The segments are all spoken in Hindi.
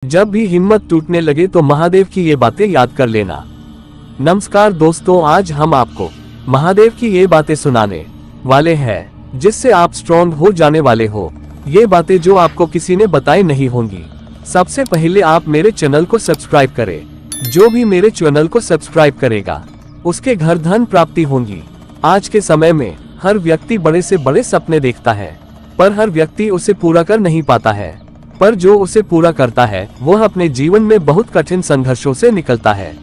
जब भी हिम्मत टूटने लगे तो महादेव की ये बातें याद कर लेना। नमस्कार दोस्तों, आज हम आपको महादेव की ये बातें सुनाने वाले हैं जिससे आप स्ट्रॉन्ग हो जाने वाले हो। ये बातें जो आपको किसी ने बताई नहीं होंगी। सबसे पहले आप मेरे चैनल को सब्सक्राइब करें। जो भी मेरे चैनल को सब्सक्राइब करेगा उसके घर धन प्राप्ति होंगी। आज के समय में हर व्यक्ति बड़े से बड़े सपने देखता है, पर हर व्यक्ति उसे पूरा कर नहीं पाता है। पर जो उसे पूरा करता है वह अपने जीवन में बहुत कठिन संघर्षों से निकलता है,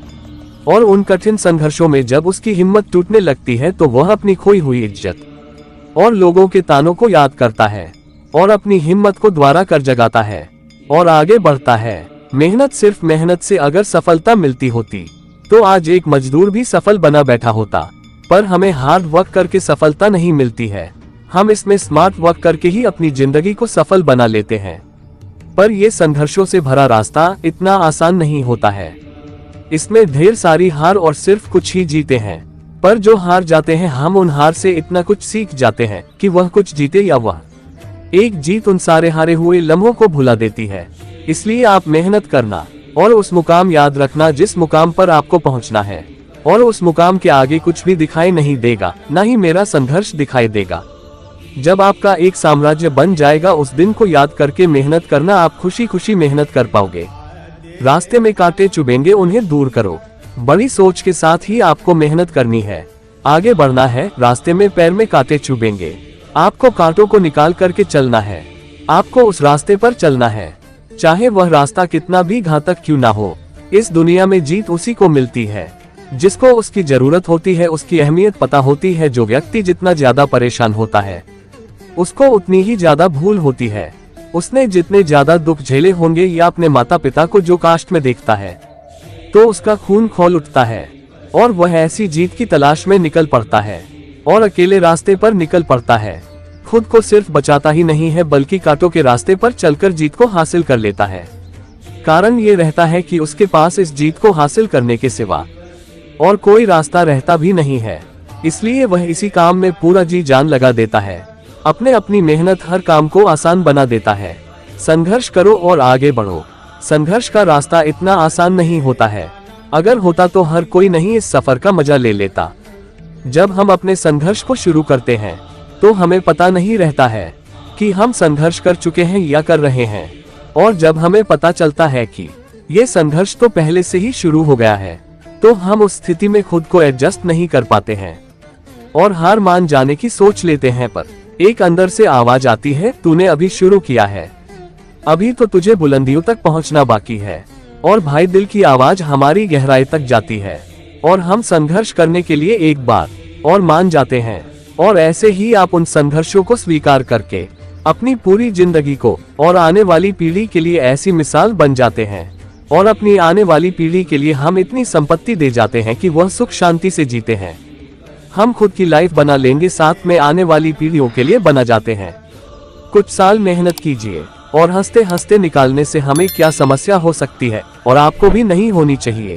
और उन कठिन संघर्षों में जब उसकी हिम्मत टूटने लगती है तो वह अपनी खोई हुई इज्जत और लोगों के तानों को याद करता है और अपनी हिम्मत को दोबारा कर जगाता है और आगे बढ़ता है। सिर्फ मेहनत से अगर सफलता मिलती होती तो आज एक मजदूर भी सफल बना बैठा होता, पर हमें हार्ड वर्क करके सफलता नहीं मिलती है। हम इसमें स्मार्ट वर्क करके ही अपनी जिंदगी को सफल बना लेते हैं, पर ये संघर्षों से भरा रास्ता इतना आसान नहीं होता है। इसमें ढेर सारी हार और सिर्फ कुछ ही जीते हैं, पर जो हार जाते हैं हम उन हार से इतना कुछ सीख जाते हैं कि वह कुछ जीते या वह एक जीत उन सारे हारे हुए लम्हों को भुला देती है। इसलिए आप मेहनत करना और उस मुकाम याद रखना जिस मुकाम पर आपको पहुंचना है, और उस मुकाम के आगे कुछ भी दिखाई नहीं देगा, ना ही मेरा संघर्ष दिखाई देगा। जब आपका एक साम्राज्य बन जाएगा उस दिन को याद करके मेहनत करना, आप खुशी खुशी मेहनत कर पाओगे। रास्ते में कांटे चुभेंगे, उन्हें दूर करो। बड़ी सोच के साथ ही आपको मेहनत करनी है, आगे बढ़ना है। रास्ते में पैर में कांटे चुभेंगे, आपको कांटों को निकाल करके चलना है। आपको उस रास्ते पर चलना है, चाहे वह रास्ता कितना भी घातक क्यों ना हो। इस दुनिया में जीत उसी को मिलती है जिसको उसकी जरूरत होती है, उसकी अहमियत पता होती है। जो व्यक्ति जितना ज्यादा परेशान होता है उसको उतनी ही ज्यादा भूल होती है। उसने जितने ज्यादा दुख झेले होंगे या अपने माता पिता को जो कास्ट में देखता है तो उसका खून खौल उठता है और वह ऐसी जीत की तलाश में निकल पड़ता है और अकेले रास्ते पर निकल पड़ता है। खुद को सिर्फ बचाता ही नहीं है बल्कि कांटों के रास्ते पर चलकर जीत को हासिल कर लेता है। कारण ये रहता है कि उसके पास इस जीत को हासिल करने के सिवा और कोई रास्ता रहता भी नहीं है। इसलिए वह इसी काम में पूरा जी जान लगा देता है। अपनी मेहनत हर काम को आसान बना देता है। संघर्ष करो और आगे बढ़ो। संघर्ष का रास्ता इतना आसान नहीं होता है, अगर होता तो हर कोई नहीं इस सफर का मजा ले लेता। जब हम अपने संघर्ष को शुरू करते हैं तो हमें पता नहीं रहता है कि हम संघर्ष कर चुके हैं या कर रहे हैं, और जब हमें पता चलता है कि ये संघर्ष तो पहले से ही शुरू हो गया है तो हम उस स्थिति में खुद को एडजस्ट नहीं कर पाते हैं और हार मान जाने की सोच लेते हैं। पर एक अंदर से आवाज आती है, तूने अभी शुरू किया है, अभी तो तुझे बुलंदियों तक पहुंचना बाकी है। और भाई, दिल की आवाज हमारी गहराई तक जाती है और हम संघर्ष करने के लिए एक बार और मान जाते हैं। और ऐसे ही आप उन संघर्षों को स्वीकार करके अपनी पूरी जिंदगी को और आने वाली पीढ़ी के लिए ऐसी मिसाल बन जाते हैं, और अपनी आने वाली पीढ़ी के लिए हम इतनी संपत्ति दे जाते हैं कि वह सुख शांति से जीते हैं। हम खुद की लाइफ बना लेंगे, साथ में आने वाली पीढ़ियों के लिए बना जाते हैं। कुछ साल मेहनत कीजिए और हंसते हंसते निकालने से हमें क्या समस्या हो सकती है, और आपको भी नहीं होनी चाहिए।